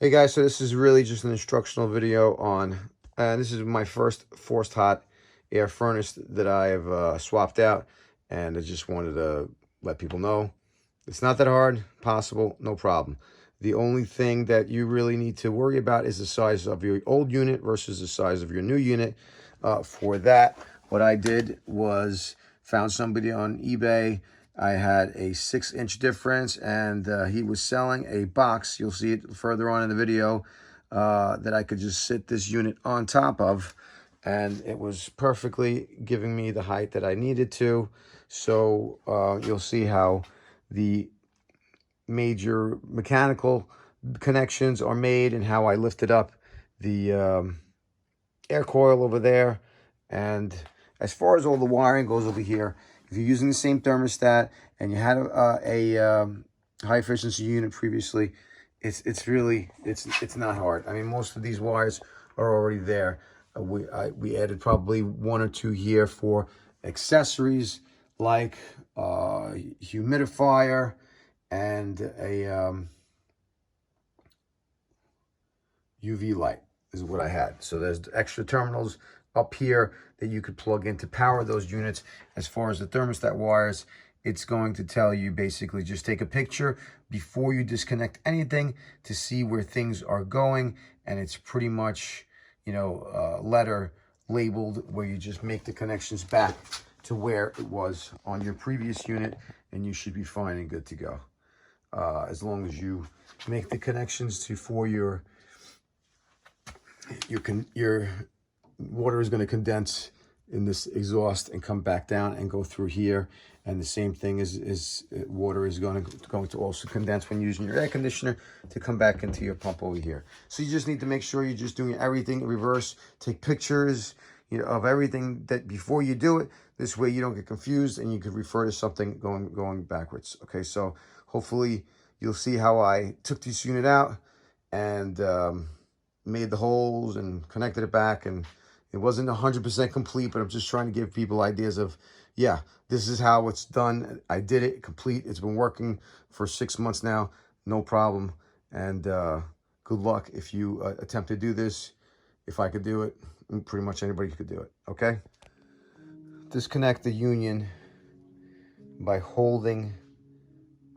Hey guys, so this is really just an instructional video on, this is my first forced hot air furnace that I have swapped out, and I just wanted to let people know it's not that hard, possible, no problem. The only thing that you really need to worry about is the size of your old unit versus the size of your new unit. For that, what I did was found somebody on eBay. I had a 6-inch difference, and he was selling a box. You'll see it further on in the video that I could just sit this unit on top of, and it was perfectly giving me the height that I needed to. So you'll see how the major mechanical connections are made and how I lifted up the air coil over there. And as far as all the wiring goes over here, if you're using the same thermostat and you had a high efficiency unit previously, it's really not hard. I mean, most of these wires are already there. We added probably 1 or 2 here for accessories like humidifier and a UV light is what I had. So there's extra terminals up here that you could plug in to power those units. As far as the thermostat wires, it's going to tell you basically just take a picture before you disconnect anything to see where things are going, and it's pretty much, you know, letter labeled where you just make the connections back to where it was on your previous unit, and you should be fine and good to go. As long as you make the connections to for your water is going to condense in this exhaust and come back down and go through here, and the same thing is water is going to also condense when using your air conditioner to come back into your pump over here. So you just need to make sure you're just doing everything in reverse. Take pictures, you know, of everything that before you do it. This way you don't get confused and you could refer to something going backwards. Okay, so hopefully you'll see how I took this unit out and made the holes and connected it back, and it wasn't 100% complete, but I'm just trying to give people ideas of, yeah, this is how it's done. I did it complete. It's been working for 6 months now, no problem. And good luck if you attempt to do this. If I could do it, pretty much anybody could do it, okay? Disconnect the union by holding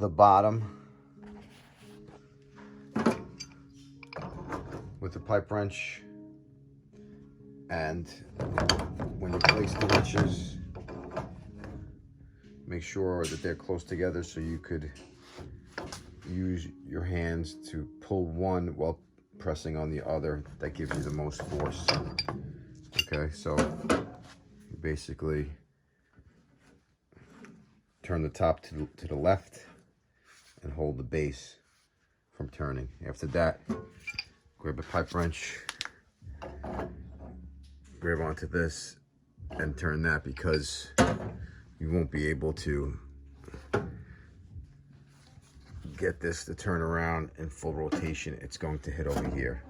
the bottom with the pipe wrench, and when you place the wrenches, make sure that they're close together so you could use your hands to pull one while pressing on the other. That gives you the most force. Okay, so basically turn the top to the left and hold the base from turning. After that, grab a pipe wrench, grab onto this and turn that, because you won't be able to get this to turn around in full rotation. It's going to hit over here.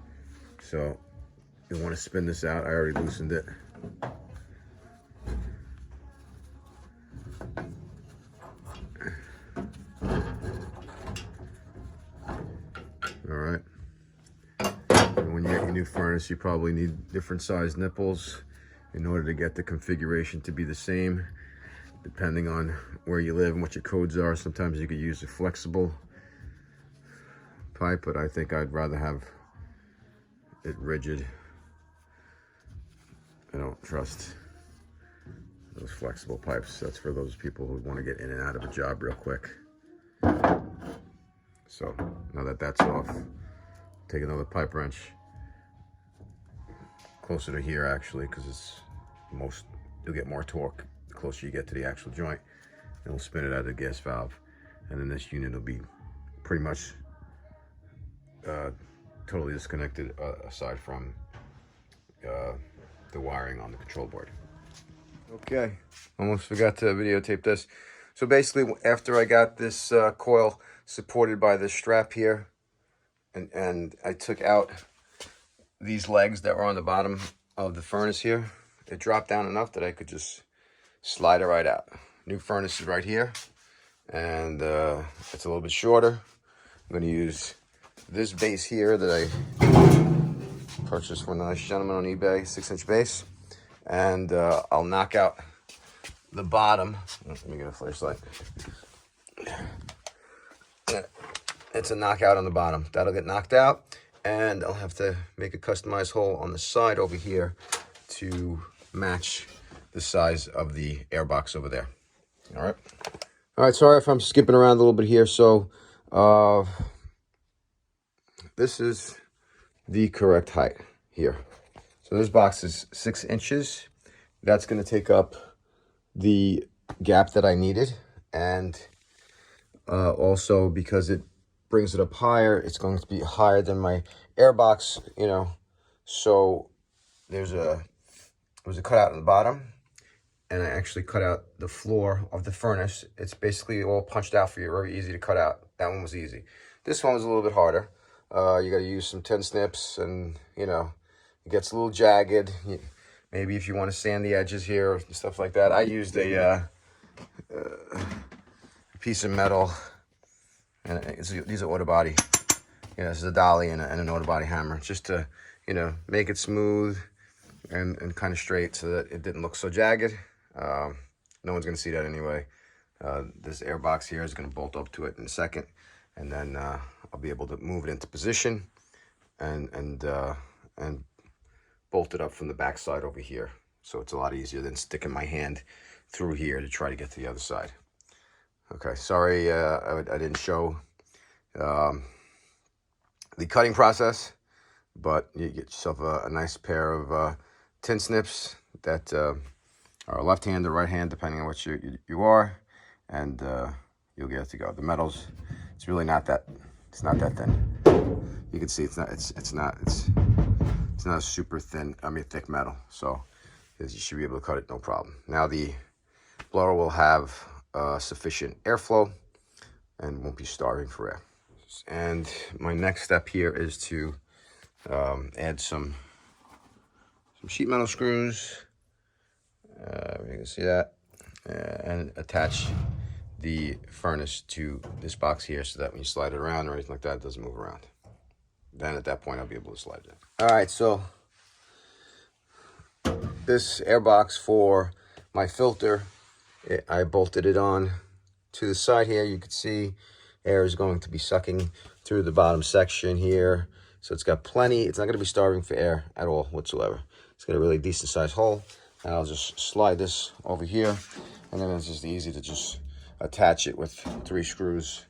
So you want to spin this out. I already loosened it. All right. And when you get your new furnace, you probably need different size nipples in order to get the configuration to be the same, depending on where you live and what your codes are. Sometimes you could use a flexible pipe, but I think I'd rather have it rigid. I don't trust those flexible pipes. That's for those people who want to get in and out of a job real quick. So now that that's off, take another pipe wrench, closer to here actually, because you'll get more torque the closer you get to the actual joint, and we'll spin it out of the gas valve, and then this unit will be pretty much totally disconnected aside from the wiring on the control board. Okay, almost forgot to videotape this. So basically, after I got this coil supported by this strap here, and I took out these legs that were on the bottom of the furnace here, it dropped down enough that I could just slide it right out. New furnace is right here, and it's a little bit shorter. I'm going to use this base here that I purchased from a nice gentleman on eBay, 6-inch base. And I'll knock out the bottom. Let me get a flashlight. It's a knockout on the bottom. That'll get knocked out. And I'll have to make a customized hole on the side over here to match the size of the air box over there. All right. All right, sorry if I'm skipping around a little bit here. So this is the correct height here. So this box is 6 inches. That's going to take up the gap that I needed. And also because it brings it up higher, it's going to be higher than my air box, you know. So there's a cutout on the bottom, and I actually cut out the floor of the furnace. It's basically all punched out for you, very easy to cut out. That one was easy. This one was a little bit harder. You got to use some tin snips, and you know, it gets a little jagged. Maybe if you want to sand the edges here and stuff like that. I used a piece of metal, and these are auto body. Yeah, this is a dolly and an auto body hammer, just to, you know, make it smooth and kind of straight so that it didn't look so jagged. No one's going to see that anyway. This air box here is going to bolt up to it in a second, and then I'll be able to move it into position and bolt it up from the back side over here. So it's a lot easier than sticking my hand through here to try to get to the other side. Okay, sorry I didn't show the cutting process, but you get yourself a nice pair of tin snips that are left hand or right hand, depending on what you are, and you'll get it to go. The metals, it's really not that, it's not that thin. You can see it's not a super thin, thick metal, so you should be able to cut it no problem. Now the blower will have sufficient airflow and won't be starving for air. And my next step here is to add some sheet metal screws. You can see that, and attach the furnace to this box here so that when you slide it around or anything like that, it doesn't move around. Then at that point, I'll be able to slide it in. All right, so this air box for my filter, I bolted it on to the side here. You can see air is going to be sucking through the bottom section here. So it's got plenty. It's not going to be starving for air at all whatsoever. It's got a really decent sized hole. And I'll just slide this over here. And then it's just easy to just attach it with 3 screws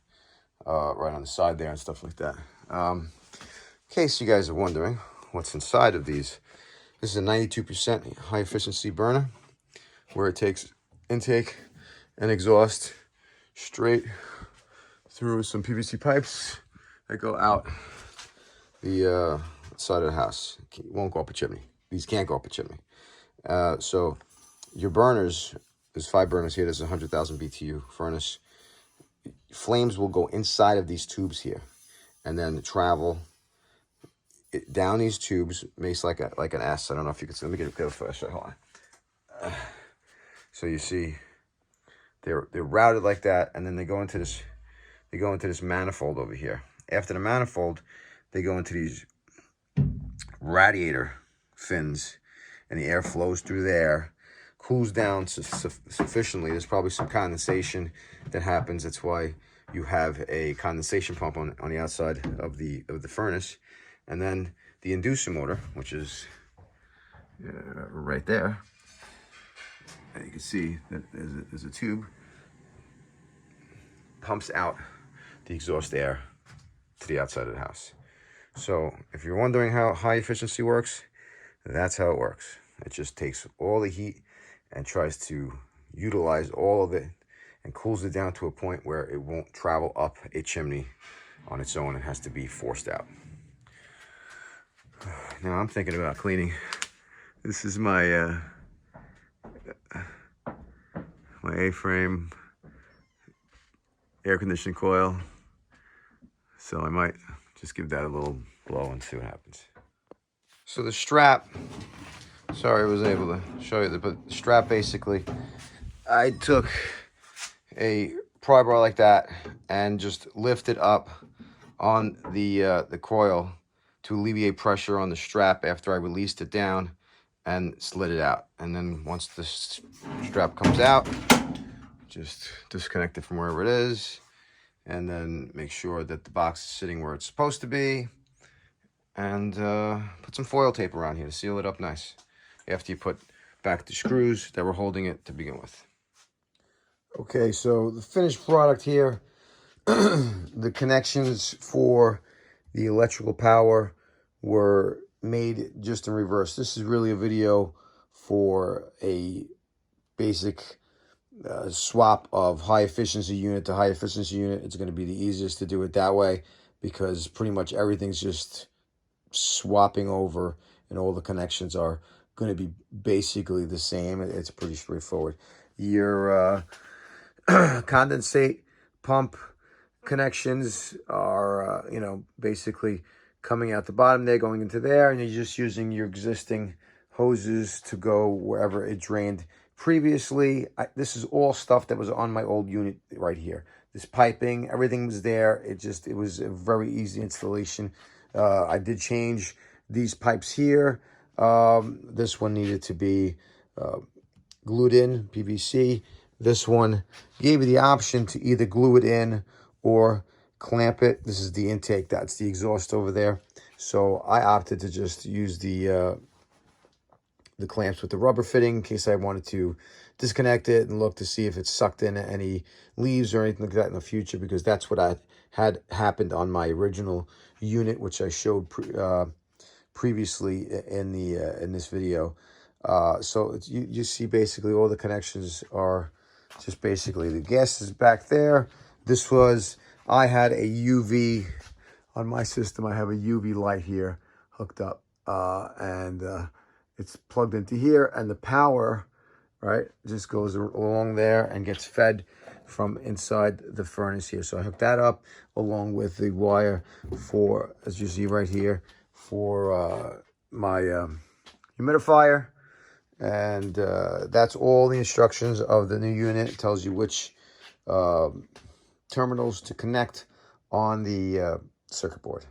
right on the side there and stuff like that. In case you guys are wondering what's inside of these, this is a 92% high efficiency burner where it takes intake and exhaust straight through some PVC pipes that go out the side of the house. It won't go up a chimney. These can't go up a chimney. So your burners, there's 5 burners here. There's a 100,000 BTU furnace. Flames will go inside of these tubes here, and then travel down these tubes, makes like an S. I don't know if you can see. Let me get a flashlight. Hold on. So you see, they're routed like that, and then they go into this manifold over here. After the manifold, they go into these radiator fins, and the air flows through there, cools down sufficiently. There's probably some condensation that happens. That's why you have a condensation pump on the outside of the furnace. And then the inducer motor, which is right there. And you can see that there's a tube, pumps out the exhaust air to the outside of the house. So if you're wondering how high efficiency works, that's how it works. It just takes all the heat and tries to utilize all of it and cools it down to a point where it won't travel up a chimney on its own. It has to be forced out. Now I'm thinking about cleaning. This is my my A-frame air conditioning coil. So I might just give that a little blow and see what happens. So the strap, sorry I wasn't able to show you, but the strap basically, I took a pry bar like that and just lifted up on the coil to alleviate pressure on the strap after I released it down and slid it out. And then once the strap comes out, just disconnect it from wherever it is, and then make sure that the box is sitting where it's supposed to be, and put some foil tape around here to seal it up nice after you put back the screws that were holding it to begin with. Okay, so the finished product here, the connections for the electrical power were made just in reverse. This is really a video for a basic swap of high efficiency unit to high efficiency unit. It's going to be the easiest to do it that way because pretty much everything's just swapping over and all the connections are going to be basically the same. It's pretty straightforward. Your condensate pump connections are, basically coming out the bottom there, going into there, and you're just using your existing hoses to go wherever it drained previously. This is all stuff that was on my old unit right here. This piping, everything was there. It was a very easy installation. I did change these pipes here. This one needed to be glued in, PVC. This one gave you the option to either glue it in or clamp it. This is the intake. That's the exhaust over there. So I opted to just use the clamps with the rubber fitting in case I wanted to disconnect it and look to see if it sucked in any leaves or anything like that in the future, because that's what I had happened on my original unit, which I showed previously in this video. So you see basically all the connections are just basically the gas is back there. I had a UV on my system. I have a UV light here hooked up, and it's plugged into here, and the power, right, just goes along there and gets fed from inside the furnace here. So I hooked that up along with the wire for, as you see right here, for my humidifier. And that's all the instructions of the new unit. It tells you which terminals to connect on the circuit board.